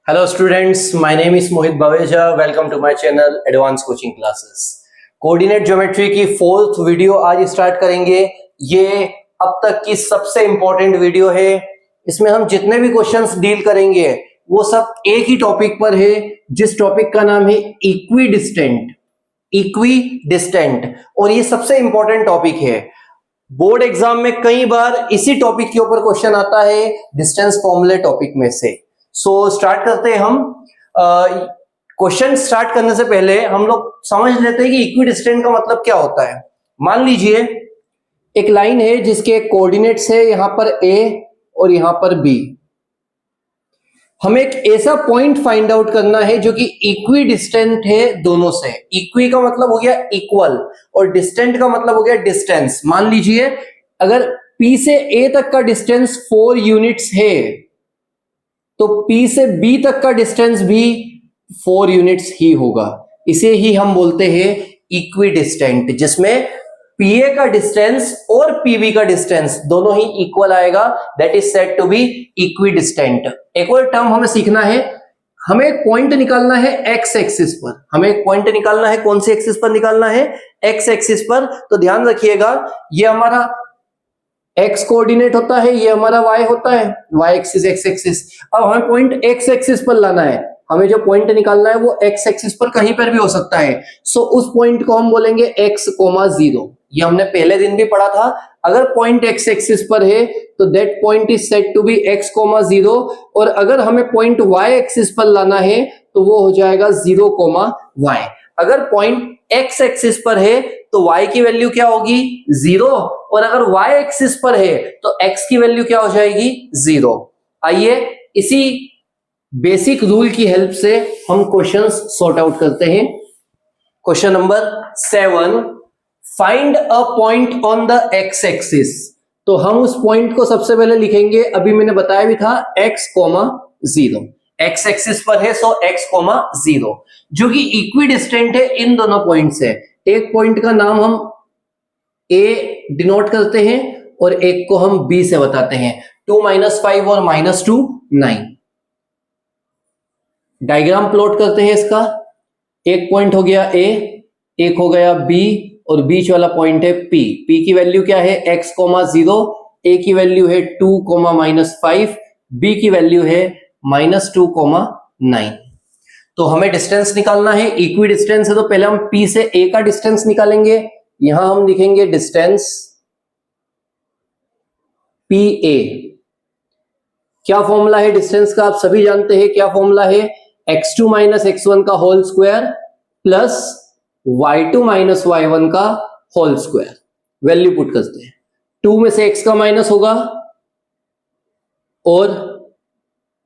Hello students, my name is Mohit Baweja. Welcome to my channel Advanced Coaching Classes. Coordinate geometry की 4th video आज start करेंगे। ये अब तक की सबसे इंपॉर्टेंट वीडियो है। इसमें हम जितने भी क्वेश्चंस डील करेंगे वो सब एक ही टॉपिक पर है, जिस टॉपिक का नाम है इक्विडिस्टेंट। और ये सबसे इंपॉर्टेंट टॉपिक है। बोर्ड एग्जाम में कई बार इसी टॉपिक के ऊपर क्वेश्चन आता है, डिस्टेंस फॉर्मूले टॉपिक में से। सो स्टार्ट करते हैं हम। क्वेश्चन स्टार्ट करने से पहले हम लोग समझ लेते हैं कि इक्विडिस्टेंट का मतलब क्या होता है। मान लीजिए एक लाइन है जिसके कोऑर्डिनेट्स है यहां पर ए और यहां पर बी। हमें एक ऐसा पॉइंट फाइंड आउट करना है जो कि इक्विडिस्टेंट है दोनों से। इक्वी का मतलब हो गया इक्वल और डिस्टेंट का मतलब हो गया डिस्टेंस। मान लीजिए अगर P से A तक का डिस्टेंस 4 यूनिट्स है तो P से B तक का डिस्टेंस भी 4 यूनिट्स ही होगा। इसे ही हम बोलते हैं इक्विडिस्टेंट, जिसमें PA का डिस्टेंस और PB का डिस्टेंस दोनों ही इक्वल आएगा। That is said to be equidistant. एक और टर्म हमें सीखना है। हमें एक पॉइंट निकालना है एक्स एक्सिस पर। हमें एक पॉइंट निकालना है, कौन से एक्सिस पर निकालना है? एक्स एक्सिस पर। तो ध्यान रखिएगा, ये हमारा एक्स कोऑर्डिनेट होता है, ये हमारा वाई होता है, वाई एक्सिस एक्स एक्सिस। अब हमें पॉइंट एक्स एक्सिस पर लाना है। हमें जो पॉइंट निकालना है वो एक्स एक्सिस पर कहीं पर भी हो सकता है। सो उस पॉइंट को हम बोलेंगे x, 0। ये हमने पहले दिन भी पढ़ा था। अगर पॉइंट एक्स एक्सिस पर है तो that point is said to be x, 0। और अगर हमें पॉइंट y एक्सिस पर लाना है तो वो हो जाएगा 0, y। अगर पॉइंट x एक्सिस पर है तो y की वैल्यू क्या होगी? 0। और अगर y एक्सिस पर है तो x की वैल्यू क्या हो जाएगी? 0। आइए इसी बेसिक रूल की हेल्प से हम क्वेश्चंस सॉर्ट आउट करते हैं। Question number 7, find a point on the x axis. तो हम उस पॉइंट को सबसे पहले लिखेंगे, अभी मैंने बताया भी था, x, 0। x एक्सिस पर है सो x, 0, जो कि इक्विडिस्टेंट है इन दोनों पॉइंट से। एक पॉइंट का नाम हम a डिनोट करते हैं और एक को हम b से बताते हैं। 2, -5 और -2, 9। डायग्राम प्लॉट करते हैं इसका। एक पॉइंट हो गया a, एक हो गया b और बीच वाला पॉइंट है p। p की वैल्यू क्या है? x, 0। a की वैल्यू है 2, -5। b की वैल्यू है -2, 9। तो हमें डिस्टेंस निकालना है। इक्वी डिस्टेंस है तो पहले हम P से A का डिस्टेंस निकालेंगे। यहां हम लिखेंगे डिस्टेंस PA। क्या फॉर्मूला है डिस्टेंस का? आप सभी जानते हैं क्या फॉर्मूला है? x2 - x1 का whole square plus y2 - y1 का होल स्क्वायर। वैल्यू पुट करते हैं। 2 में से x का माइनस होगा और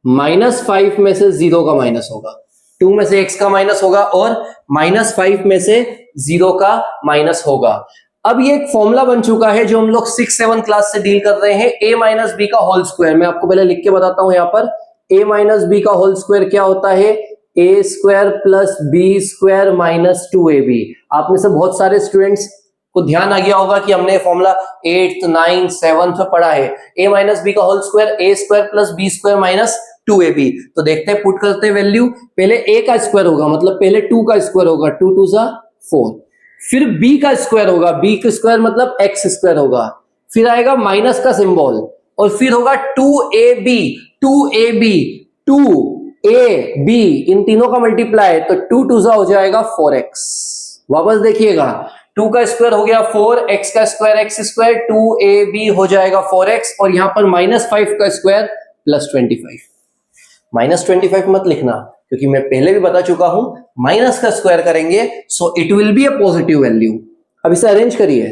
-5 में से 0 का माइनस होगा। 2 में से x का माइनस होगा और -5 में से 0 का माइनस होगा। अब ये एक फॉर्मूला बन चुका है जो हम लोग 6, 7 क्लास से डील कर रहे हैं। a - b का होल स्क्वायर। मैं आपको पहले लिख के बताता हूं। यहां पर a - b का होल स्क्वायर क्या होता है? a² + b² - 2ab। आप में से बहुत सारे स्टूडेंट्स को ध्यान आ गया होगा कि हमने फॉर्मूला 8th, 9th, 7th में पढ़ा है। a - b का whole square a² + b² - 2ab। तो देखते हैं, पुट करते हैं वैल्यू। पहले a का स्क्वायर होगा, मतलब पहले 2 का स्क्वायर होगा, 2 2 4। फिर b का स्क्वायर होगा, b का स्क्वायर मतलब x² होगा। फिर आएगा माइनस का सिंबल और फिर होगा 2ab 2ab इन तीनों का मल्टीप्लाई, तो 2 2 हो जाएगा 4x। वापस देखिएगा, 2 का स्क्वायर हो गया 4, x का स्क्वायर x², 2ab हो जाएगा 4x और यहां पर -5 का स्क्वायर प्लस 25। -25 मत लिखना क्योंकि मैं पहले भी बता चुका हूं, माइनस का स्क्वायर करेंगे so it will be a positive value. अब इसे अरेंज करिए।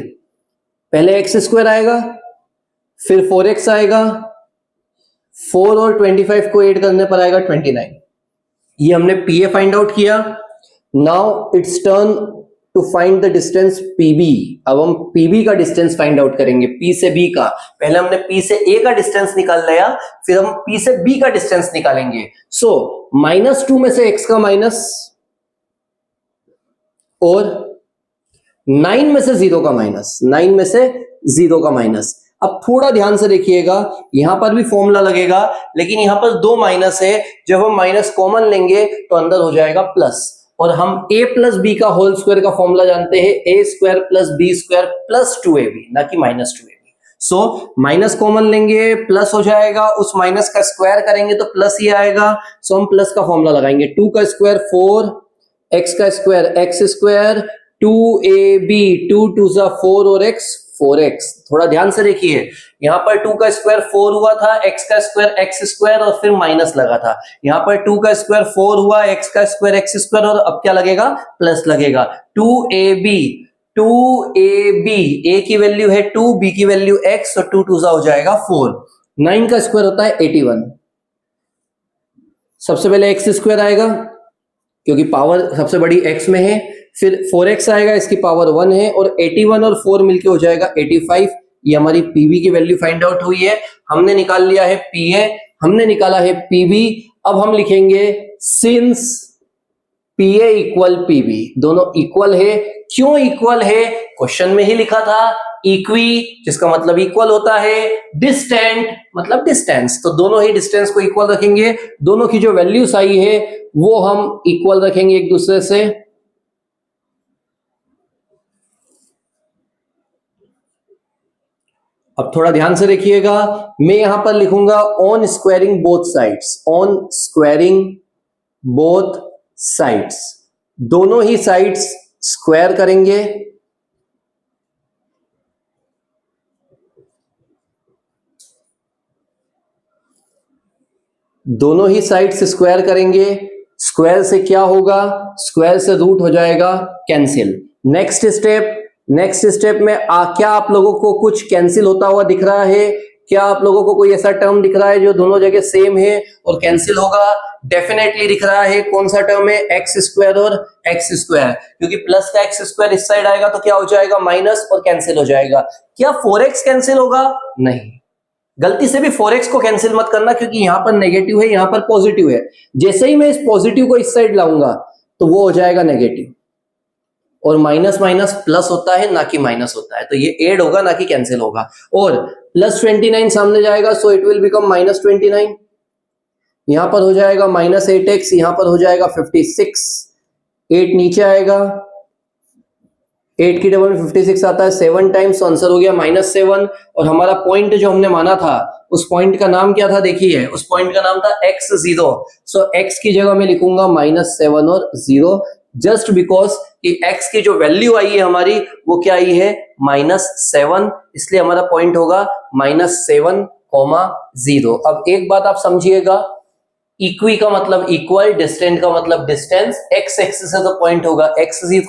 पहले x² आएगा, फिर 4x आएगा, 4 और 25 को ऐड करने पर आएगा 29। ये हमने PA फाइंड आउट किया। Now it's turn to find the distance PB। अब हम PB का डिस्टेंस फाइंड आउट करेंगे, P से B का। पहले हमने P से A का डिस्टेंस निकाल लिया, फिर हम P से B का डिस्टेंस निकालेंगे। सो -2 में से x का माइनस और 9 में से 0 का माइनस, 9 में से 0 का माइनस। अब थोड़ा ध्यान से देखिएगा, यहां पर भी फॉर्मूला लगेगा, लेकिन यहां पर दो माइनस है, जब हम माइनस कॉमन लेंगे तो अंदर हो जाएगा प्लस, और हम a प्लस बी का होल स्क्वायर का फॉर्मूला जानते हैं, a square plus B square plus 2ab, ना कि minus 2ab। So minus common लेंगे, प्लस हो जाएगा, उस माइनस का स्क्वायर करेंगे तो प्लस ही आएगा। सो हम प्लस का फॉर्मूला लगाएंगे, 2 का स्क्वायर 4, x का स्क्वायर x स्क्वायर, 2ab, 2 2 जा 4 और x 4x। थोड़ा ध्यान से देखिए, यहां पर 2 का स्क्वायर 4 हुआ था, x का स्क्वायर x स्क्वायर और फिर माइनस लगा था। यहां पर 2 का स्क्वायर 4 हुआ, x का स्क्वायर x स्क्वायर और अब क्या लगेगा, प्लस लगेगा। 2ab, 2ab, a की वैल्यू है 2, b की वैल्यू x और 2 2 जा हो जाएगा 4। 9 का स्क्वायर होता है 81। सबसे पहले x स्क्वायर आएगा क्योंकि पावर सबसे बड़ी x में है, फिर 4x आएगा, इसकी पावर 1 है, और 81 और 4 मिलके हो जाएगा 85। ये हमारी पीवी की वैल्यू फाइंड आउट हुई है। हमने निकाल लिया है पीए, हमने निकाला है पीवी। अब हम लिखेंगे सिंस पीए इक्वल पीवी, दोनों इक्वल है। क्यों इक्वल है, क्वेश्चन में ही लिखा था, इक्वी जिसका मतलब इक्वल होता है, डिस्टेंट मतलब डिस्टेंस, तो दोनों ही डिस्टेंस को इक्वल रखेंगे। दोनों की जो वैल्यूज आई है वो हम इक्वल रखेंगे एक दूसरे से। अब थोड़ा ध्यान से देखिएगा, मैं यहां पर लिखूंगा on squaring both sides, on squaring both sides, दोनों ही साइड्स स्क्वायर करेंगे। दोनों ही साइड्स स्क्वायर करेंगे। स्क्वायर से क्या होगा, स्क्वायर से रूट हो जाएगा कैंसिल। नेक्स्ट स्टेप में क्या आप लोगों को कुछ कैंसिल होता हुआ दिख रहा है? क्या आप लोगों को कोई ऐसा टर्म दिख रहा है जो दोनों जगह सेम है और कैंसिल होगा? डेफिनेटली दिख रहा है। कौन सा टर्म है? एक्स स्क्वायर और एक्स स्क्वायर, क्योंकि प्लस का एक्स स्क्वायर इस साइड आएगा तो क्या हो जाएगा, माइनस, और कैंसिल हो जाएगा। क्या 4x कैंसिल होगा? नहीं, गलती से भी 4x को कैंसिल मत करना, क्योंकि यहां पर नेगेटिव है, यहां पर पॉजिटिव है। जैसे ही मैं इस पॉजिटिव को इस साइड लाऊंगा तो वो हो जाएगा नेगेटिव, और माइनस माइनस प्लस होता है, ना कि माइनस होता है, तो ये ऐड होगा ना कि कैंसिल होगा। और प्लस 29 सामने जाएगा, so it will become minus 29। यहां पर हो जाएगा माइनस 8x, यहां पर हो जाएगा 56, 8 नीचे आएगा, 8 की डबल में 56 आता है 7 टाइम्स, आंसर हो गया -7। और हमारा पॉइंट जो हमने माना था, उस पॉइंट का नाम क्या था? देखिए, उस पॉइंट का नाम था x0। सो x की जगह मैं लिखूंगा -7 और 0, जस्ट बिकॉज कि x की जो वैल्यू आई है हमारी, वो क्या आई है? -7, इसलिए हमारा पॉइंट होगा -7, 0। अब एक बात आप समझिएगा, इक्वी का मतलब इक्वल, डिस्टेंट का मतलब डिस्टेंस। x एक्सिस से तो पॉइंट होगा x0।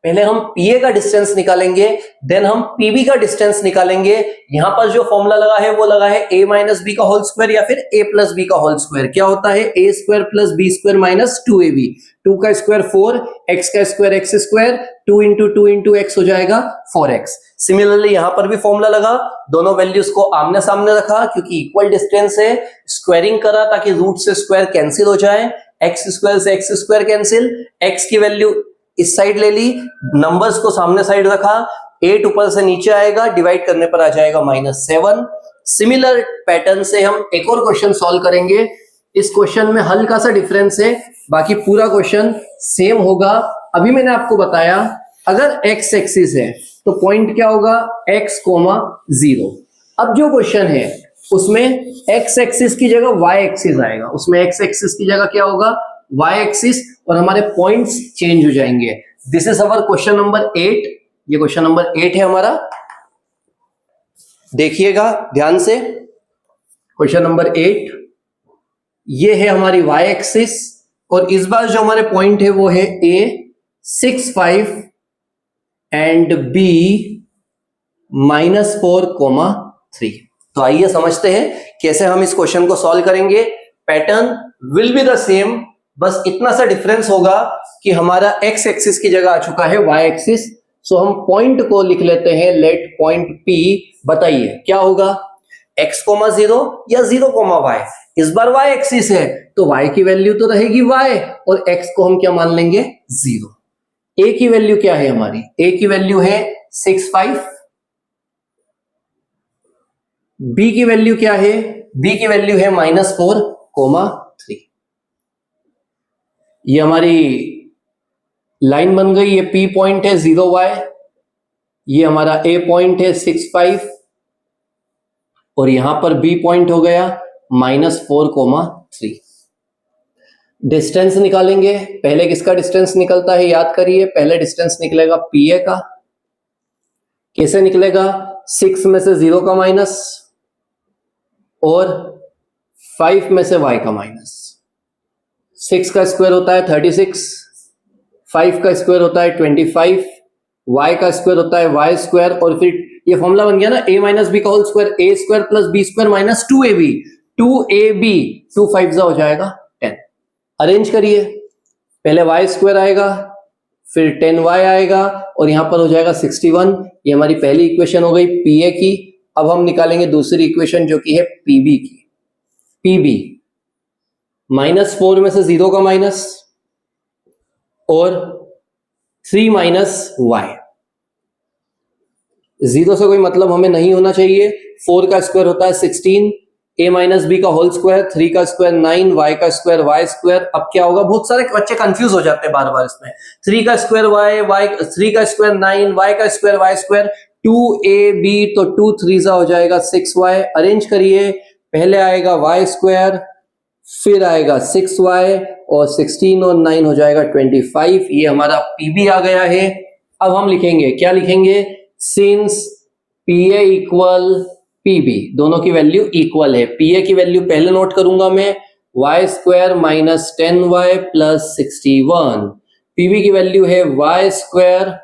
पहले हम पीए का डिस्टेंस निकालेंगे, देन हम पीबी का डिस्टेंस निकालेंगे। यहां पर जो फॉर्मूला लगा है वो लगा है a माइनस बी का होल स्क्वायर या फिर a प्लस बी का होल स्क्वायर। क्या होता है? a square plus B square minus 2ab, 2 का स्क्वायर 4, x का square x square, 2 into 2 into x हो जाएगा 4x। सिमिलरली यहां पर भी फॉर्मूला लगा, दोनों वैल्यूज को आमने सामने रखा, क्योंकि इक्वल डिस्टेंस है, स्क्वायरिंग करा ताकि रूट से स्क्वायर कैंसिल हो जाए, x स्क्वायर से x स्क्वायर कैंसिल, x की वैल्यू इस साइड ले ली, नंबर्स को सामने साइड रखा, 8 ऊपर से नीचे आएगा, डिवाइड करने पर आ जाएगा -7। सिमिलर पैटर्न से हम एक और क्वेश्चन सॉल्व करेंगे। इस क्वेश्चन में हल्का सा डिफरेंस है, बाकी पूरा क्वेश्चन सेम होगा। अभी मैंने आपको बताया, अगर x एक्सिस है तो पॉइंट क्या होगा? x, 0। अब जो क्वेश्चन है उसमें x एक्सिस की जगह y एक्सिस आएगा, उसमें x एक्सिस की जगह क्या होगा? y एक्सिस, और हमारे पॉइंट्स चेंज हो जाएंगे। This is our question number 8। ये क्वेश्चन नंबर 8 है हमारा, देखिएगा ध्यान से। क्वेश्चन नंबर 8, ये है हमारी y एक्सिस, और इस बार जो हमारे पॉइंट है वो है a 6 5 एंड b -4, 3। तो आइए समझते हैं कैसे हम इस क्वेश्चन को सॉल्व करेंगे। Pattern will be the same, बस इतना सा डिफरेंस होगा कि हमारा x एक्सिस की जगह आ चुका है y एक्सिस। सो हम पॉइंट को लिख लेते हैं, लेट पॉइंट P। बताइए क्या होगा? x, 0 या 0, y। इस बार y एक्सिस है तो y की वैल्यू तो रहेगी y, और x को हम क्या मान लेंगे? 0। a की वैल्यू क्या है हमारी? a की वैल्यू है 6 5, बी की वैल्यू क्या है? बी की वैल्यू है -4,3। ये हमारी लाइन बन गई। ये पी पॉइंट है 0y, ये हमारा ए पॉइंट है 6,5 और यहां पर बी पॉइंट हो गया -4,3। डिस्टेंस निकालेंगे। पहले किसका डिस्टेंस निकलता है याद करिए। पहले डिस्टेंस निकलेगा पी ए का। कैसे निकलेगा? 6 में से 0 का माइनस और 5 में से y का माइनस। 6 का स्क्वायर होता है 36, 5 का स्क्वायर होता है 25, y का स्क्वायर होता है y स्क्वायर और फिर ये फॉर्मूला बन गया ना a माइनस बी का whole square, a square plus B square minus 2ab। 2ab 2 5 हो जाएगा 10। अरेंज करिए। पहले y स्क्वायर आएगा, फिर 10y आएगा और यहां पर हो जाएगा 61। ये हमारी पहली इक्वेशन हो गई pa की। अब हम निकालेंगे दूसरी इक्वेशन जो कि है pb की। pb -4 में से 0 का माइनस और 3 माइनस y। 0 से कोई मतलब हमें नहीं होना चाहिए। 4 का स्क्वायर होता है 16, a माइनस बी का होल स्क्वायर, 3 का स्क्वायर 9, y का स्क्वायर y स्क्वायर। अब क्या होगा? बहुत सारे बच्चे कंफ्यूज हो जाते हैं बार बार इसमें। 3 का स्क्वायर y, 3 का स्क्वायर 9, y का स्क्वायर y स्क्वायर। 2ab तो 2 3 हो जाएगा 6y। अरेंज करिए। पहले आएगा y स्क्वायर, फिर आएगा 6y और 16 और 9 हो जाएगा 25। ये हमारा pb आ गया है। अब हम लिखेंगे, क्या लिखेंगे? सिंस pa इक्वल pb, दोनों की वैल्यू इक्वल है। pa की वैल्यू पहले नोट करूंगा मैं, y square minus 10y plus 61। pb की वैल्यू है y square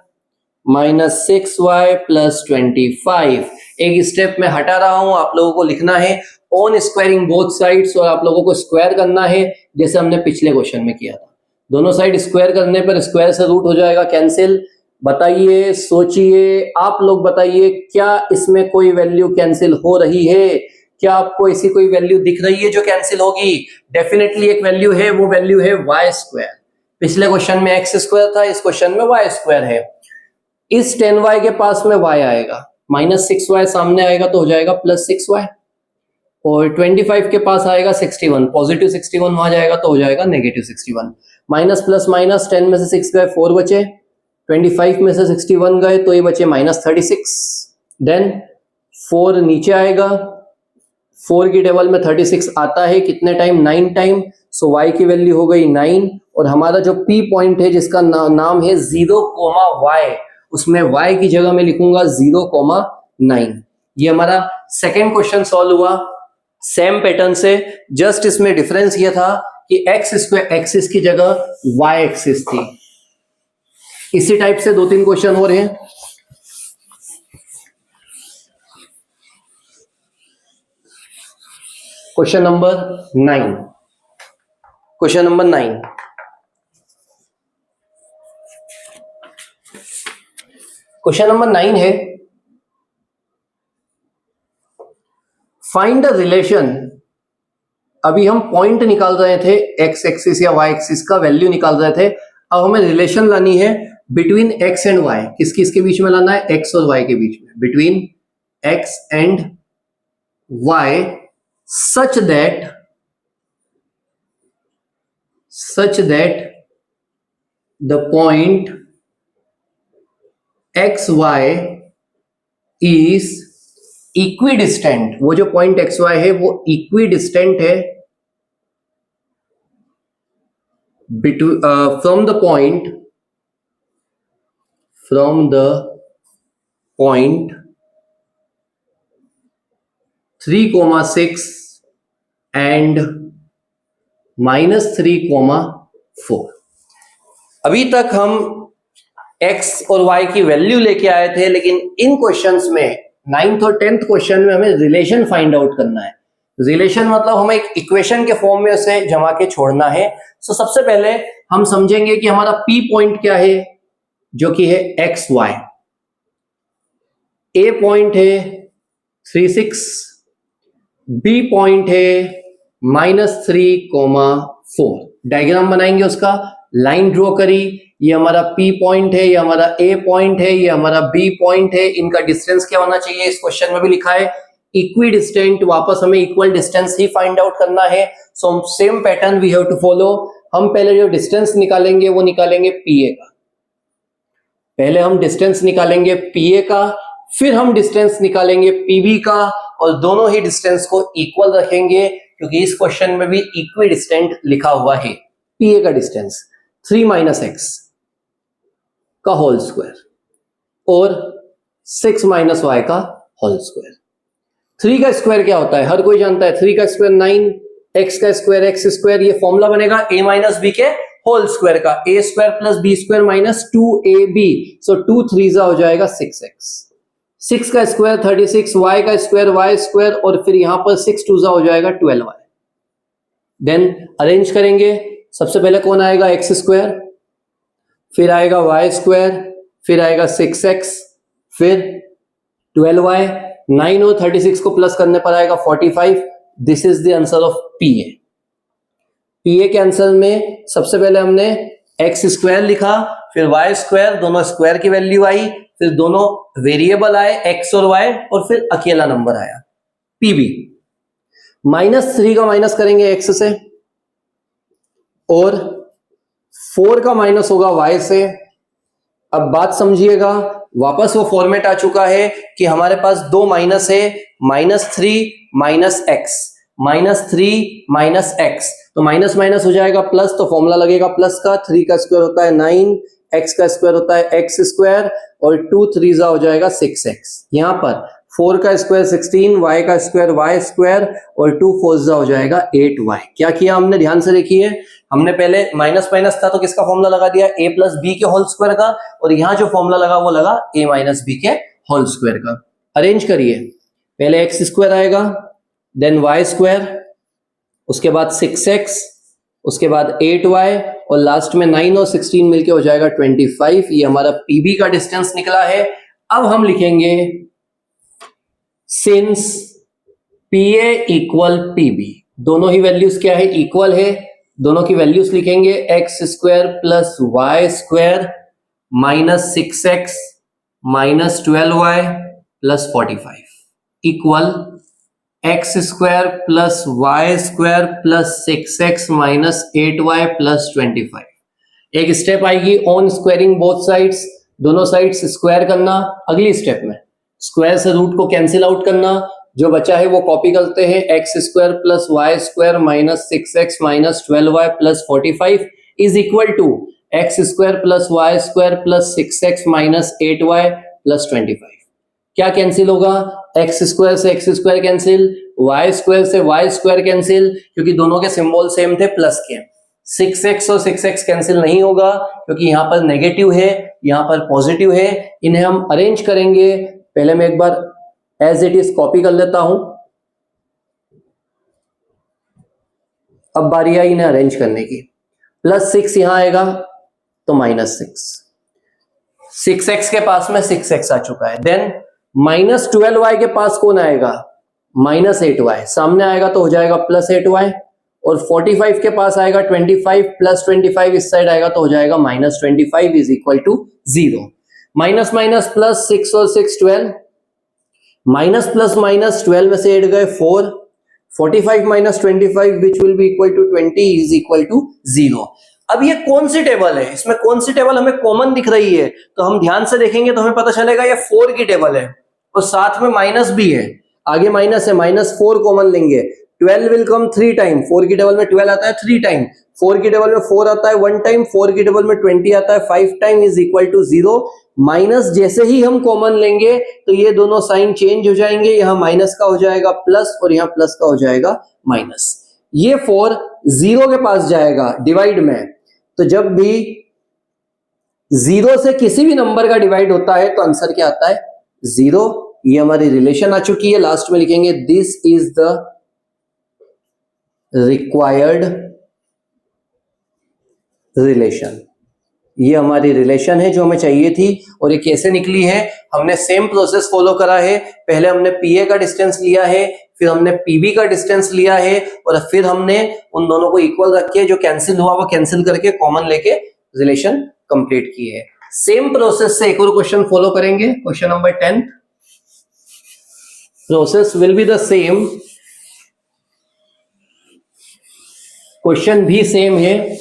minus 6y plus 25। एक स्टेप में हटा रहा हूं, आप लोगों को लिखना है ऑन स्क्वायरिंग बोथ साइड्स और आप लोगों को स्क्वायर करना है जैसे हमने पिछले क्वेश्चन में किया था। दोनों साइड स्क्वायर करने पर स्क्वायर से रूट हो जाएगा कैंसिल। बताइए, सोचिए, आप लोग बताइए, क्या इसमें कोई वैल्यू कैंसिल हो रही है? क्या आपको ऐसी कोई वैल्यू दिख रही है जो कैंसिल होगी? डेफिनेटली एक वैल्यू है, वो वैल्यू है y स्क्वायर। पिछले क्वेश्चन में x स्क्वायर था, इस क्वेश्चन में y स्क्वायर है। इस 10y के पास में y आएगा, -6y सामने आएगा तो हो जाएगा +6y और 25 के पास आएगा 61, पॉजिटिव 61 वहां जाएगा तो हो जाएगा -61। माइनस प्लस माइनस 10 में से 6 गए 4 बचे, 25 में से 61 गए तो ये बचे -36। देन 4 नीचे आएगा, 4 की टेबल में 36 आता है कितने टाइम? 9 टाइम। सो y की वैल्यू हो गई 9 और हमारा जो p पॉइंट है जिसका नाम है 0,y, उसमें y की जगह में लिखूंगा 0,9। ये हमारा सेकेंड क्वेश्चन सॉल्व हुआ सेम पैटर्न से। जस्ट इसमें डिफरेंस ये था कि x स्क्वायर एक्सिस की जगह y एक्सिस थी। इसी टाइप से 2-3 क्वेश्चन हो रहे हैं। Question number 9। Question number 9, question number 9 है, फाइंड द रिलेशन। अभी हम पॉइंट निकाल रहे थे, एक्स एक्सिस या वाई एक्सिस का वैल्यू निकाल रहे थे। अब हमें रिलेशन लानी है बिटवीन एक्स एंड वाई। किस किस के बीच में लाना है? एक्स और वाई के बीच में, between X and Y, such that the point X Y is equidistant. वो जो पॉइंट एक्स वाई है वो इक्विडिस्टेंट है फ्रॉम द पॉइंट 3,6 एंड -3,4। अभी तक हम x और y की वैल्यू लेके आए थे, लेकिन इन क्वेश्चंस में 9th और 10th क्वेश्चन में हमें रिलेशन फाइंड आउट करना है। रिलेशन मतलब हमें एक इक्वेशन के फॉर्म में उसे जमा के छोड़ना है। सो सबसे पहले हम समझेंगे कि हमारा P पॉइंट क्या है, जो कि है एक्स वाई। A पॉइंट है 3,6, B पॉइंट है -3,4। डायग्राम बनाएंगे उसका, लाइन ड्रॉ करी, ये हमारा P पॉइंट है, ये हमारा A पॉइंट है, ये हमारा B पॉइंट है। इनका डिस्टेंस क्या होना चाहिए? इस क्वेश्चन में भी लिखा है इक्वी डिस्टेंट, वापस हमें इक्वल डिस्टेंस ही फाइंड आउट करना है। So same pattern we have to follow. हम पहले जो डिस्टेंस निकालेंगे वो निकालेंगे पीए का। पहले हम डिस्टेंस निकालेंगे पीए का, फिर हम डिस्टेंस निकालेंगे पीबी का, और दोनों ही डिस्टेंस को इक्वल रखेंगे क्योंकि इस क्वेश्चन में भी इक्वी डिस्टेंट लिखा हुआ है। पीए का डिस्टेंस 3 - x का होल स्क्वायर और 6 - y का होल स्क्वायर। 3 का स्क्वायर क्या होता है, हर कोई जानता है। 3 का स्क्वायर 9, x का स्क्वायर x स्क्वायर, ये फॉर्मूला बनेगा a - b के होल स्क्वायर का, a square plus b square minus 2ab। सो 2 3 हो जाएगा 6x। 6 का स्क्वायर 36, y का स्क्वायर y स्क्वायर, और फिर यहां पर 6 2 हो जाएगा 12y। देन अरेंज करेंगे। सबसे पहले कौन आएगा, x स्क्वायर, फिर आएगा y स्क्वायर, फिर आएगा 6x, फिर 12y। 9 और 36 को प्लस करने पर आएगा 45। This is the answer of PA. PA के आंसर में सबसे पहले हमने x स्क्वायर लिखा, फिर y स्क्वायर, दोनों स्क्वायर की वैल्यू आई, फिर दोनों वेरिएबल आए x और y, और फिर अकेला नंबर आया पीबी। -3 का माइनस करेंगे x से, और 4 का माइनस होगा y से। अब बात समझिएगा, वापस वो फॉर्मेट आ चुका है कि हमारे पास दो माइनस है, -3 - x, -3 - x, तो माइनस माइनस हो जाएगा प्लस, तो फॉर्मूला लगेगा प्लस का। 3 का स्क्वायर होता है 9, x का स्क्वायर होता है x स्क्वायर, और 2 3 हो जाएगा 6x। यहां पर 4 का स्क्वायर 16, y का स्क्वायर y स्क्वायर, और 2 4 हो जाएगा 8y। क्या किया हमने, ध्यान से देखिए। हमने पहले माइनस माइनस था तो किसका फॉर्मूला लगा दिया, a + b के होल स्क्वायर का, और यहां जो फॉर्मूला लगा वो लगा a - b के होल स्क्वायर का। अरेंज करिए, पहले x स्क्वायर आएगा, देन y स्क्वायर, उसके बाद 6x, उसके बाद 8y, और लास्ट में 9 और 16 मिलके हो जाएगा 25। ये हमारा पीबी का डिस्टेंस निकला है। अब हम लिखेंगे सिंस पीए इक्वल पीबी, दोनों ही वैल्यूज क्या है, इक्वल है। दोनों की वैल्यूज लिखेंगे, x square plus y square minus 6x minus 12y plus 45 equal x square plus y square plus 6x minus 8y plus 25। एक स्टेप आएगी ऑन स्क्वायरिंग बोथ साइड्स, दोनों साइड्स स्क्वायर करना। अगली स्टेप में स्क्वायर से root को cancel out करना, जो बचा है वो कॉपी करते हैं। X square plus Y square minus 6x minus 12y plus 45 is equal to X square plus Y square plus 6x minus 8y plus 25। क्या कैंसिल होगा, एक्स स्क्वायर से X square cancel, Y square से Y square cancel, क्योंकि दोनों के symbol same थे plus के। 6x और 6x कैंसिल नहीं होगा क्योंकि यहां पर नेगेटिव है, यहां पर पॉजिटिव है। इन्हें हम अरेंज करेंगे। पहले मैं एक बार एज इट इज कॉपी कर लेता हूं, अब बारी आई इन्हें अरेंज करने की। +6 यहां आएगा तो -6, 6x के पास में 6x आ चुका है। देन -12y के पास कौन आएगा, -8y, सामने आएगा तो हो जाएगा +8y, और 45 के पास आएगा 25 प्लस 25 इस साइड आएगा तो हो जाएगा -25 is equal to 0। Minus minus plus 6 और 6 12, माइनस प्लस माइनस 12 में से 8 गए 4, 45 minus 25 which will be equal to 20 is equal to 0। अब ये कौन सी टेबल है, इसमें कौन सी टेबल हमें कॉमन दिख रही है, तो हम ध्यान से देखेंगे तो हमें पता चलेगा ये 4 की टेबल है और साथ में माइनस भी है, आगे माइनस है, -4 कॉमन लेंगे। 12 विल कम 3 टाइम, 4 की टेबल में 12 आता है 3 टाइम, 4 की टेबल में 4 आता है 1 टाइम, 4 की टेबल में 20 आता है 5 time is equal to 0। Minus जैसे ही हम कॉमन लेंगे तो ये दोनों साइन चेंज हो जाएंगे, यहां माइनस का हो जाएगा प्लस और यहां प्लस का हो जाएगा माइनस। ये 4 0 के पास जाएगा डिवाइड में, तो जब भी 0 से किसी भी नंबर का डिवाइड होता है तो आंसर क्या आता है 0। ये हमारी रिलेशन आ चुकी है, लास्ट में लिखेंगे this is the required relation. ये हमारी रिलेशन है जो हमें चाहिए थी। और ये कैसे निकली है, हमने सेम प्रोसेस फॉलो करा है। पहले हमने पीए का डिस्टेंस लिया है, फिर हमने पीबी का डिस्टेंस लिया है, और फिर हमने उन दोनों को इक्वल रख के जो कैंसिल हुआ वो कैंसिल करके कॉमन लेके रिलेशन कंप्लीट की है। सेम प्रोसेस से एक और क्वेश्चन फॉलो करेंगे, question number 10। Process will be the same, question भी सेम है,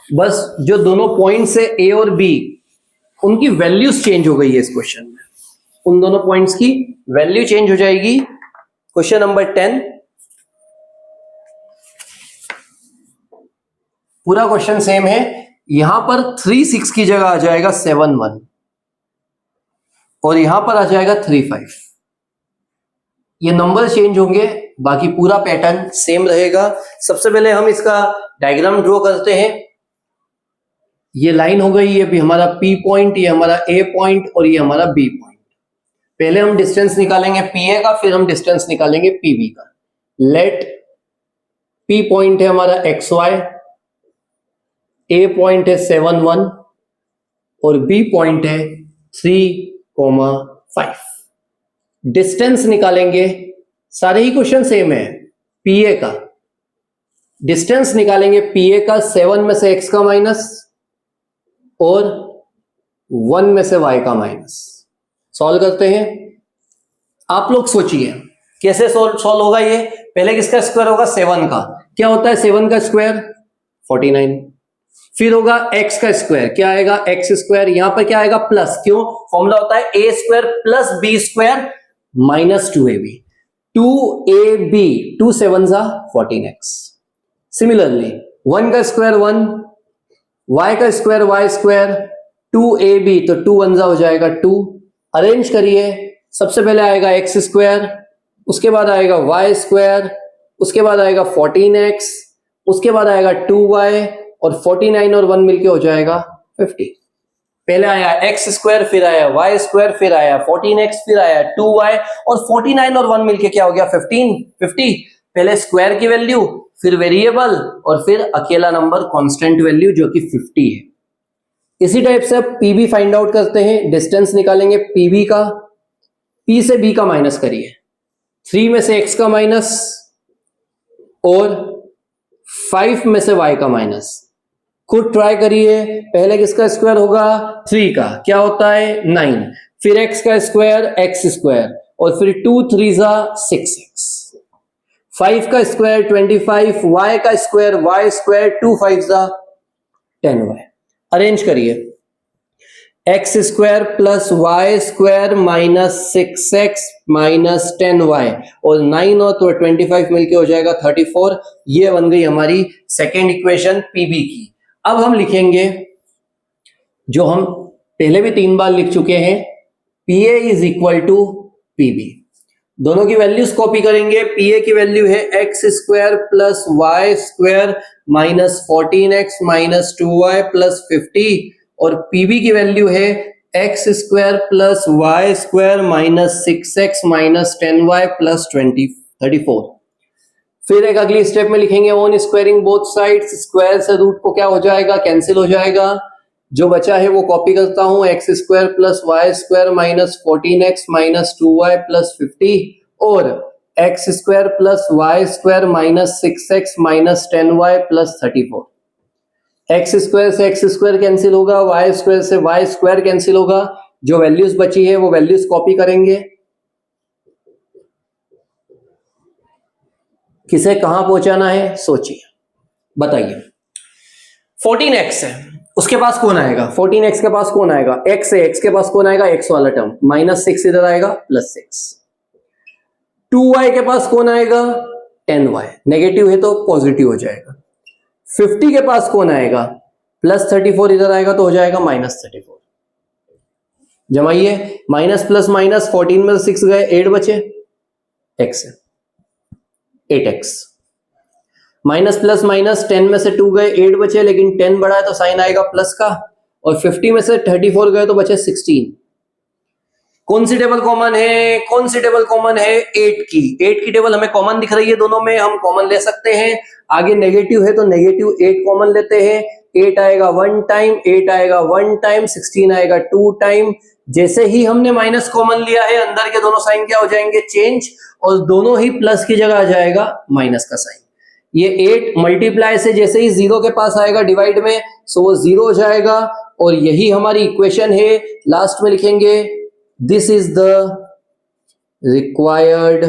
बस जो दोनों पॉइंट्स है ए और बी उनकी वैल्यूज चेंज हो गई है इस क्वेश्चन में, उन दोनों पॉइंट्स की वैल्यू चेंज हो जाएगी। क्वेश्चन नंबर 10, पूरा क्वेश्चन सेम है, यहां पर 3 6 की जगह आ जाएगा 7 1 और यहां पर आ जाएगा 3 5। ये नंबर चेंज होंगे, बाकी पूरा पैटर्न सेम रहेगा। सबसे पहले हम इसका डायग्राम ड्रॉ करते हैं। ये लाइन हो गई, ये भी हमारा P पॉइंट, ये हमारा A पॉइंट और ये हमारा B पॉइंट। पहले हम डिस्टेंस निकालेंगे PA का, फिर हम डिस्टेंस निकालेंगे PB का। लेट P पॉइंट है हमारा XY, A पॉइंट है 7 1 और B पॉइंट है 3,5। डिस्टेंस निकालेंगे, सारे ही क्वेश्चन सेम है। PA का डिस्टेंस निकालेंगे, PA का 7 में से x का माइनस और 1 में से y का माइनस। सॉल्व करते हैं। आप लोग सोचिए कैसे सॉल्व होगा ये। पहले किसका स्क्वायर होगा? 7 का। क्या होता है 7 का स्क्वायर? 49। फिर होगा x का स्क्वायर, क्या आएगा? x square. यहां पर क्या आएगा? प्लस। क्यों? फॉर्मूला होता है a square plus b square minus 2ab। 2ab, 2 7 14x। Similarly 1 का स्क्वायर 1, y का स्क्वायर y स्क्वायर, 2ab तो 2 1 हो जाएगा 2। अरेंज करिए, सबसे पहले आएगा x स्क्वायर, उसके बाद आएगा y स्क्वायर, उसके बाद आएगा 14x, उसके बाद आएगा 2y और 49 और 1 मिलके हो जाएगा 50। पहले आया x स्क्वायर, फिर आया y स्क्वायर, फिर आया 14x, फिर आया 2y और 49 और 1 मिलके क्या हो गया? 50। पहले स्क्वायर की वैल्यू, फिर वेरिएबल और फिर अकेला नंबर कांस्टेंट वैल्यू जो कि 50 है। इसी टाइप से पीबी फाइंड आउट करते हैं। डिस्टेंस निकालेंगे पीबी का, पी से बी का माइनस करिए, 3 में से x का माइनस और 5 में से y का माइनस। खुद ट्राई करिए। पहले किसका स्क्वायर होगा? 3 का, क्या होता है? 9। फिर x का स्क्वायर x स्क्वायर और फिर 2 3 6x। 5 का स्क्वायर 25, y का square y square, 2 5 10y। Arrange करिए, x square plus y square minus 6x minus 10y और 9 और तो 25 मिलके हो जाएगा 34। ये बन गई हमारी सेकेंड इक्वेशन पीबी की। अब हम लिखेंगे जो हम पहले भी 3 बार लिख चुके हैं, PA is equal to PB। दोनों की वैल्यूज कॉपी करेंगे। PA की वैल्यू है x square plus y square minus 14x minus 2y plus 50 और PB की वैल्यू है x square plus y square minus 6x minus 10y plus 34। फिर एक अगली स्टेप में लिखेंगे on squaring both sides. Square से रूट को क्या हो जाएगा? कैंसिल हो जाएगा। जो बचा है वो कॉपी करता हूं, X square plus Y square minus 14x minus 2y plus 50 और X square plus Y square minus 6x minus 10y plus 34। X square से एक्स स्क्वायर कैंसिल होगा, वाई स्क्वायर से वाई स्क्वायर कैंसिल होगा। जो values बची है वो values copy करेंगे। किसे कहां पहुंचाना है सोचिए, बताइए। 14x है, उसके पास कौन आएगा? 14x के पास कौन आएगा? x है, x के पास कौन आएगा? x वाला टर्म, माइनस 6 इधर आएगा प्लस 6। 2y के पास कौन आएगा? 10y, नेगेटिव है तो पॉजिटिव हो जाएगा। 50 के पास कौन आएगा? प्लस 34 इधर आएगा तो हो जाएगा माइनस 34। जमाइए, माइनस प्लस माइनस, 14 में 6 गए, 8 बचे, x है 8x। माइनस प्लस माइनस, 10 में से 2 गए, 8 बचे, लेकिन 10 बड़ा है तो साइन आएगा प्लस का। और 50 में से 34 गए तो बचे 16। कौन सी टेबल कॉमन है? कौन सी टेबल कॉमन है? 8 की। 8 की टेबल हमें कॉमन दिख रही है, दोनों में हम कॉमन ले सकते हैं। आगे नेगेटिव है तो नेगेटिव 8 कॉमन लेते हैं। 8 आएगा 1 टाइम, 8 आएगा 1 टाइम, 16 आएगा 2 टाइम। जैसे ही हमने माइनस कॉमन लिया है, अंदर के दोनों साइन क्या हो जाएंगे? चेंज, और दोनों ही प्लस की जगह आ जाएगा माइनस का साइन। ये 8 मल्टीप्लाई से जैसे ही 0 के पास आएगा डिवाइड में, सो वो 0 हो जाएगा। और यही हमारी इक्वेशन है। लास्ट में लिखेंगे this is the required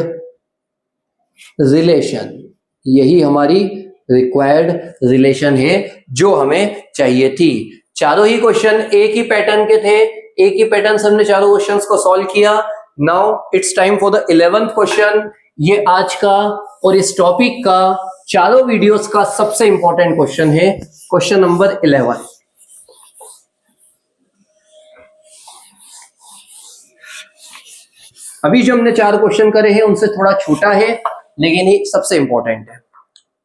relation, यही हमारी रिक्वायर्ड रिलेशन है जो हमें चाहिए थी। चारों ही क्वेश्चन एक ही पैटर्न के थे, एक ही पैटर्न से हमने चारों क्वेश्चंस को सॉल्व किया। Now it's time for the 11th question. ये आज का और इस टॉपिक का चारों वीडियोस का सबसे इंपॉर्टेंट क्वेश्चन है, क्वेश्चन नंबर 11। अभी जो हमने 4 क्वेश्चन करे हैं उनसे थोड़ा छोटा है, लेकिन ये सबसे इंपॉर्टेंट है।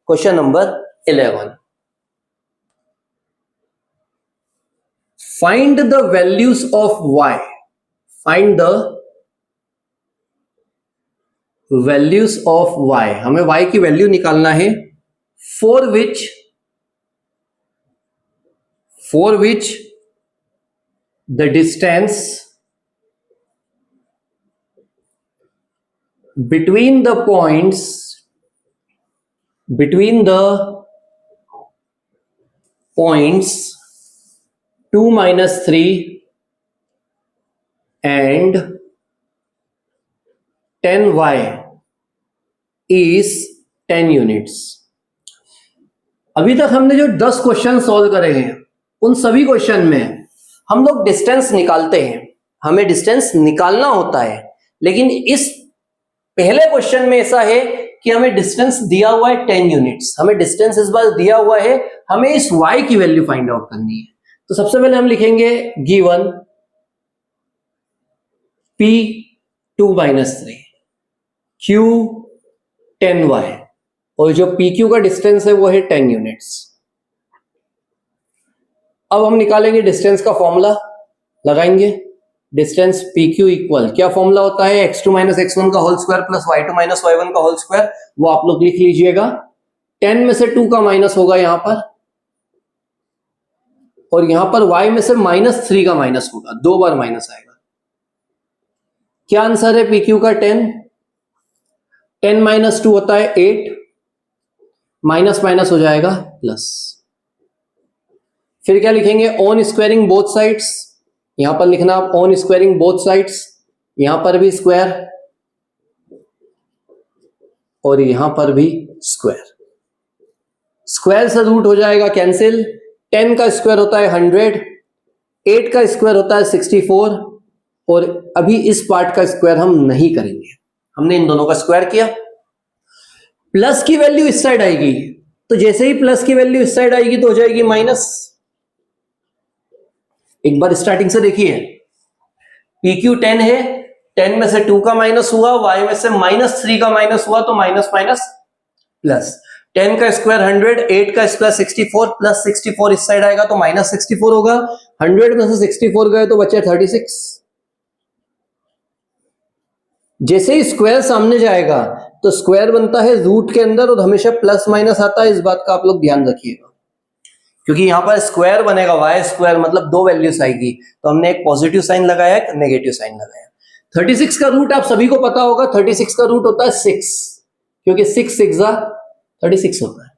Question number 11, find the values of y, find the values of y, हमें y की वैल्यू निकालना है, for which the distance between the points 2 minus 3 and 10y is 10 units. अभी तक हमने जो 10 क्वेश्चन सॉल्व करे हैं उन सभी क्वेश्चन में हम लोग डिस्टेंस निकालते हैं, हमें डिस्टेंस निकालना होता है, लेकिन इस पहले क्वेश्चन में ऐसा है कि हमें डिस्टेंस दिया हुआ है 10 यूनिट्स, हमें डिस्टेंस इस बार दिया हुआ है, हमें इस y की वैल्यू फाइंड आउट करनी है। तो सबसे पहले हम लिखेंगे given p 2 minus 3 q 10y, और जो pq का डिस्टेंस है वो है 10 यूनिट्स। अब हम निकालेंगे डिस्टेंस का फॉर्मूला, लगाएंगे डिस्टेंस PQ इक्वल, क्या फॉर्मूला होता है, x2 माइनस x1 का whole square plus y2 minus y1 का होल स्क्वायर, वो आप लोग लिख लीजिएगा। 10 में से 2 का माइनस होगा यहां पर, और यहां पर y में से -3 का माइनस होगा, 2 बार माइनस आएगा। क्या आंसर है PQ का 10, 10 माइनस 2 होता है 8, माइनस माइनस हो जाएगा प्लस। फिर क्या लिखेंगे, ऑन स्क्वायरिंग बोथ साइड्स, यहां पर लिखना आप ऑन स्क्वायरिंग बोथ साइड्स, यहां पर भी स्क्वायर और यहां पर भी स्क्वायर, स्क्वायर से रूट हो जाएगा कैंसिल। 10 का स्क्वायर होता है 100, 8 का स्क्वायर होता है 64, और अभी इस पार्ट का स्क्वायर हम नहीं करेंगे, हमने इन दोनों का स्क्वायर किया। प्लस की वैल्यू इस साइड आएगी, तो जैसे ही प्लस की वैल्यू इस साइड आएगी तो हो जाएगी माइनस। एक बार स्टार्टिंग से देखिए, PQ 10 है, 10 में से 2 का माइनस हुआ, y में से -3 का माइनस हुआ, तो माइनस माइनस प्लस। 10 का स्क्वायर 100, 8 का स्क्वायर 64, प्लस 64 इस साइड आएगा तो -64 होगा। 100 में से 64 गए तो बचे 36। जैसे ही स्क्वायर सामने जाएगा तो स्क्वायर बनता है रूट के अंदर, और हमेशा प्लस माइनस आता है, इस बात का आप लोग ध्यान रखिएगा, क्योंकि यहां पर स्क्वायर बनेगा, वाई स्क्वायर मतलब 2 वैल्यूज आएगी, तो हमने एक पॉजिटिव साइन लगाया, एक नेगेटिव साइन लगाया। 36 का रूट आप सभी को पता होगा, 36 का रूट होता है 6, क्योंकि 6 6 36 होता है।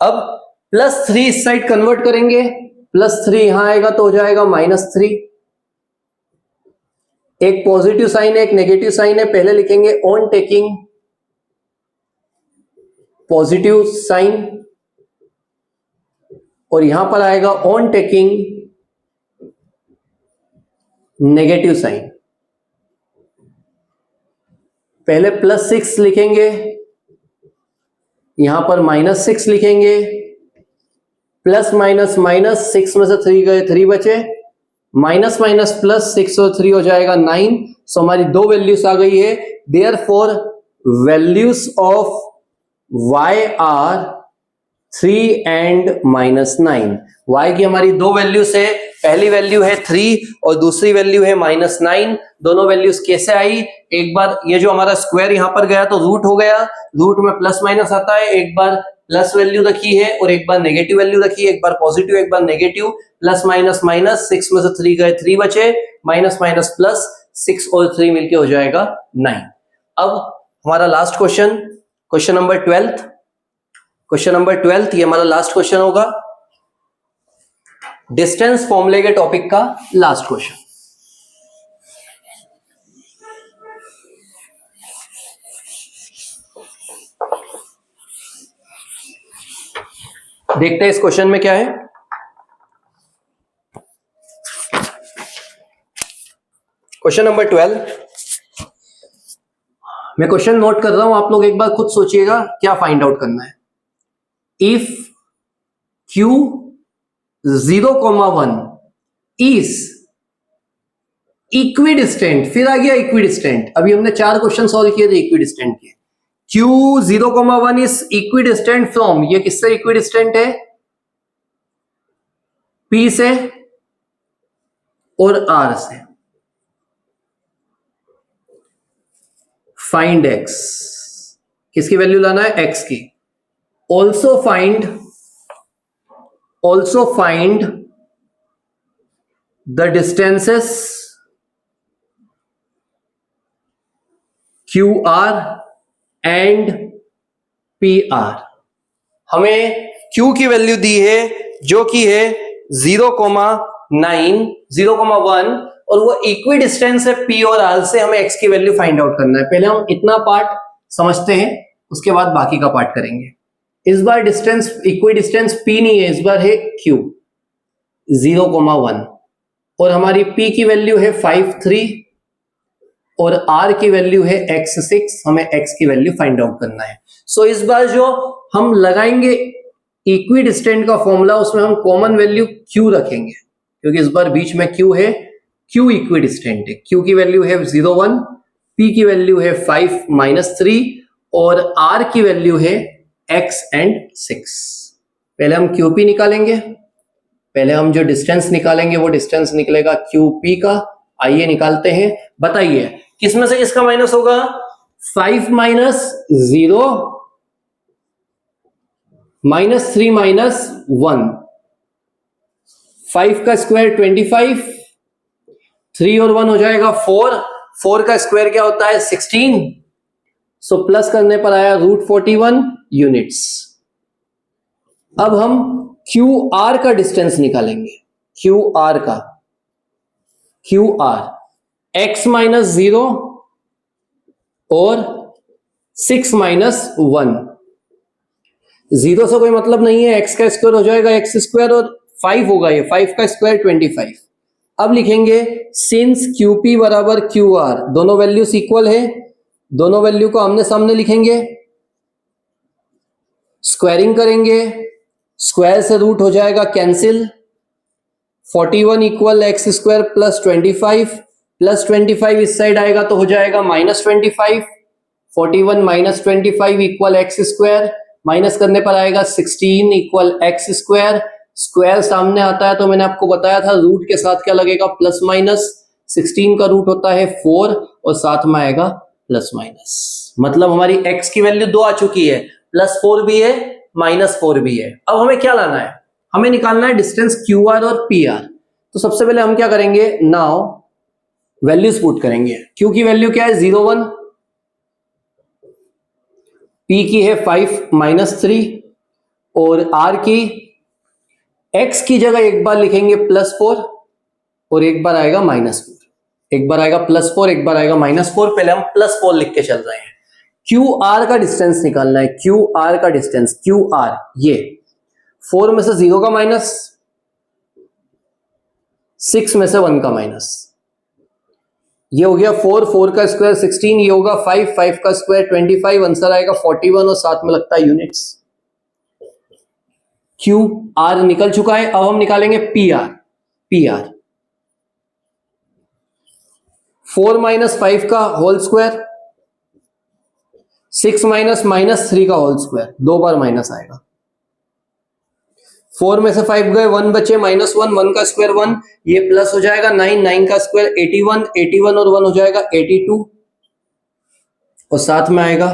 अब +3 इस साइड कन्वर्ट करेंगे, +3 यहां आएगा तो हो जाएगा -3। एक पॉजिटिव साइन है, एक नेगेटिव साइन है, पहले लिखेंगे ऑन टेकिंग पॉजिटिव साइन, और यहां पर आएगा ऑन टेकिंग नेगेटिव साइन। पहले +6 लिखेंगे, यहां पर -6 लिखेंगे, प्लस माइनस माइनस, 6 में से 3 गए 3 बचे, माइनस माइनस प्लस, 6 और 3 हो जाएगा 9। सो हमारी 2 वैल्यूज आ गई है, therefore values of y are 3 and -9। y की हमारी 2 वैल्यूज है, पहली वैल्यू है 3 और दूसरी वैल्यू है -9। दोनों वैल्यूज कैसे आई, एक बार ये जो हमारा स्क्वायर यहां पर गया तो रूट हो गया, रूट में प्लस माइनस आता है, एक बार प्लस वैल्यू रखी है और एक बार नेगेटिव वैल्यू रखी है, एक बार पॉजिटिव एक बार नेगेटिव, प्लस माइनस माइनस, 6 में से 3 गए 3 बचे, माइनस माइनस प्लस, 6 और 3 मिलके हो जाएगा 9। अब हमारा last question, question number 12, question number 12 ये हमारा लास्ट क्वेश्चन होगा, डिस्टेंस फॉर्मूले के टॉपिक का लास्ट क्वेश्चन। देखते हैं इस क्वेश्चन में क्या है। क्वेश्चन नंबर 12, मैं क्वेश्चन नोट कर रहा हूं, आप लोग एक बार खुद सोचिएगा क्या फाइंड आउट करना है। इफ Q 0,1 इज इक्विडिस्टेंट, फिर आ गया इक्विडिस्टेंट, अभी हमने 4 क्वेश्चन सॉल्व किए थे इक्विडिस्टेंट के। Q 0,1 इज इक्विडिस्टेंट फ्रॉम, ये किससे इक्विडिस्टेंट है? P से और R से। फाइंड x, किसकी वैल्यू लाना है? x की। Also find the distances QR and PR। हमें Q की वैल्यू दी है जो कि है 0,9, 0,1 और वो इक्वी डिस्टेंस है P और R से। हमें x की वैल्यू फाइंड आउट करना है। पहले हम इतना पार्ट समझते हैं, उसके बाद बाकी का पार्ट करेंगे। इस बार डिस्टेंस इक्वी डिस्टेंस P नहीं है, इस बार है Q 0,1 और हमारी P की वैल्यू है 5,3 और R की वैल्यू है x6। हमें x की वैल्यू फाइंड आउट करना है। सो इस बार जो हम लगाएंगे इक्वी डिस्टेंट का फॉर्मूला, उसमें हम कॉमन वैल्यू Q रखेंगे, क्योंकि इस बार बीच में Q है, Q इक्वी डिस्टेंट है। Q की वैल्यू है 0,1, P की वैल्यू है 5-3 और R की वैल्यू है x एंड 6। पहले हम QP निकालेंगे, पहले हम जो डिस्टेंस निकालेंगे वो डिस्टेंस निकलेगा QP का। आइए निकालते हैं, बताइए किसमें से किसका माइनस होगा? 5 - 0 -3 -1, 5 का स्क्वायर 25, 3 और 1 हो जाएगा 4, 4 का स्क्वायर क्या होता है? 16। सो प्लस करने पर आया √41 यूनिट्स। अब हम QR का डिस्टेंस निकालेंगे, QR का, QR x - 0 और 6 - 1। 0 से कोई मतलब नहीं है, x का स्क्वायर हो जाएगा x स्क्वायर और 5 होगा, ये 5 का स्क्वायर 25। अब लिखेंगे सिंस QP बराबर QR, दोनों वैल्यूज इक्वल है, दोनों वैल्यू को आमने सामने लिखेंगे, स्क्वायरिंग करेंगे, स्क्वायर से रूट हो जाएगा cancel. 41 equal x square plus 25, plus 25 इस साइड आएगा तो हो जाएगा -25। 41 - 25 इक्वल x स्क्वायर, माइनस करने पर आएगा 16 इक्वल x स्क्वायर। स्क्वायर सामने आता है तो मैंने आपको बताया था रूट के साथ क्या लगेगा? Plus minus. 16 का रूट होता है 4 और साथ में आएगा प्लस माइनस। मतलब हमारी x की वैल्यू 2 आ चुकी है, +4 भी है, -4 भी है। अब हमें क्या लाना है? हमें निकालना है डिस्टेंस QR और PR। तो सबसे पहले हम क्या करेंगे? नाउ वैल्यूज पुट करेंगे। Q की वैल्यू क्या है? 0,1, P की है 5 - 3 और R की, x की जगह एक बार लिखेंगे +4 और एक बार आएगा -4। एक बार आएगा +4, एक बार आएगा -4। पहले हम +4 लिख के चल रहे हैं। QR का डिस्टेंस निकालना है, QR का डिस्टेंस, QR ये 4 में से 0 का माइनस, 6 में से 1 का माइनस, ये हो गया 4, 4 का स्क्वायर 16, ये होगा 5, 5 का स्क्वायर 25, आंसर आएगा 41 और साथ में लगता है यूनिट्स। QR निकल चुका है। अब हम निकालेंगे PR। 4 - 5 का होल स्क्वायर, 6 - -3 का होल स्क्वायर, 2 बार माइनस आएगा। 4 में से 5 गए, 1 बचे, -1, 1 का स्क्वायर 1, ये प्लस हो जाएगा 9, 9 का स्क्वायर 81, 81 और 1 हो जाएगा 82 और साथ में आएगा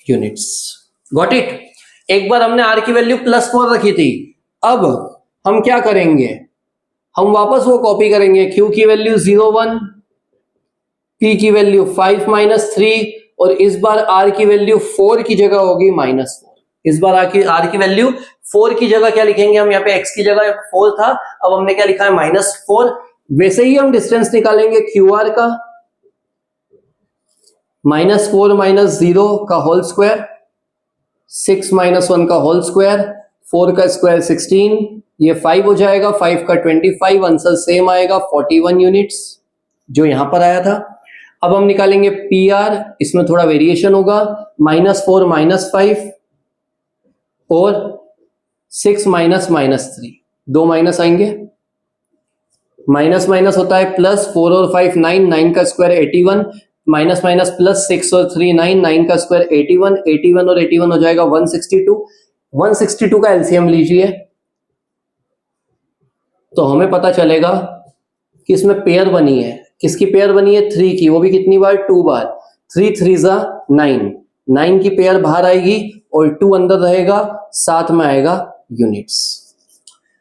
यूनिट्स। Got it? एक बार हमने R की वैल्यू +4 रखी थी, अब हम क्या करेंगे? हम वापस वो कॉपी करेंगे। Q की वैल्यू 0,1, P की वैल्यू 5 - 3 और इस बार R की वैल्यू 4 की जगह होगी -4। इस बार R की वैल्यू 4 की जगह क्या लिखेंगे हम? यहाँ पे x की जगह 4 था, अब हमने क्या लिखा है? -4। वैसे ही हम डिस्टेंस निकालेंगे QR का, -4 - 0 का होल स्क्वायर, 6 माइनस 1 का होल स्क्वायर, 4 का स्क्वायर 16, ये 5 हो जाएगा, 5 का 25, आंसर सेम आएगा 41 यूनिट्स जो यहां पर आया था। अब हम निकालेंगे पी आर, इसमें थोड़ा वेरिएशन होगा, -4 -5 और 6 माइनस -3, 2 माइनस आएंगे, माइनस माइनस होता है प्लस, 4 और 5 9, 9 का स्क्वायर 81, माइनस माइनस प्लस, 6 और 3 9, 9 का स्क्वायर 81, 81 और 81 हो जाएगा 162, 162 का एलसीएम लीजिए तो हमें पता चलेगा कि इसमें पेयर बनी है, किसकी पेयर बनी है, 3 की, वो भी कितनी बार, 2 बार, 3 3 जा 9, 9 की पेयर बाहर आएगी और 2 अंदर रहेगा, साथ में आएगा यूनिट्स।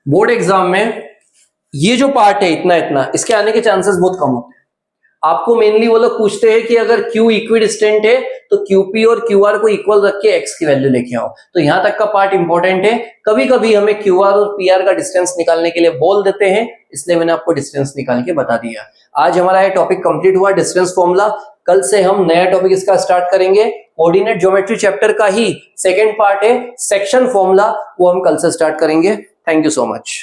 बोर्ड एग्जाम में ये जो पार्ट है इतना इतना, इसके आने के चांसेस बहुत कम होते हैं। आपको मेनली वो लोग पूछते हैं कि अगर Q इक्विडिस्टेंट है तो QP और QR को इक्वल रख के X की वैल्यू लेके आओ, तो यहां तक का पार्ट इंपॉर्टेंट है। कभी कभी हमें QR और PR का डिस्टेंस निकालने के लिए बोल देते हैं, इसलिए मैंने आपको डिस्टेंस निकाल के बता दिया। आज हमारा ये टॉपिक कंप्लीट हुआ, डिस्टेंस फॉर्मूला। कल से हम नया टॉपिक इसका स्टार्ट करेंगे, कोऑर्डिनेट ज्योमेट्री चैप्टर का ही सेकेंड पार्ट है सेक्शन फॉर्मूला, वो हम कल से स्टार्ट करेंगे। Thank you so much.